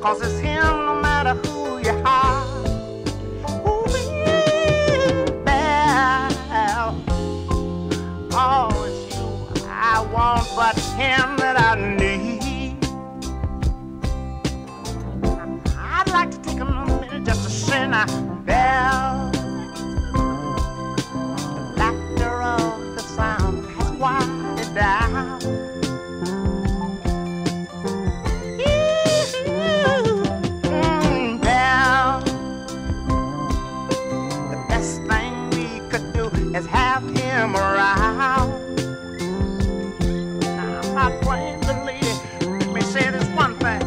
Cause it's him no matter who you are. Ooh, bell. Oh, it's you I want, but him that I need. I'd like to take a minute just to sing a bell. The laughter of the sound has quieted down. Is have him around. I'm not playing the lady. Let me say this one thing.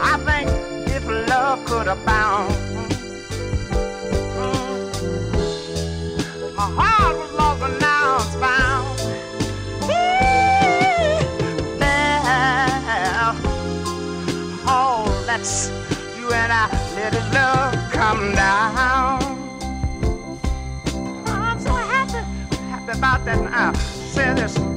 I think if love could abound, my heart was lost but now it's found. There. Oh, let's you and I let his love come down. About that now. Say this.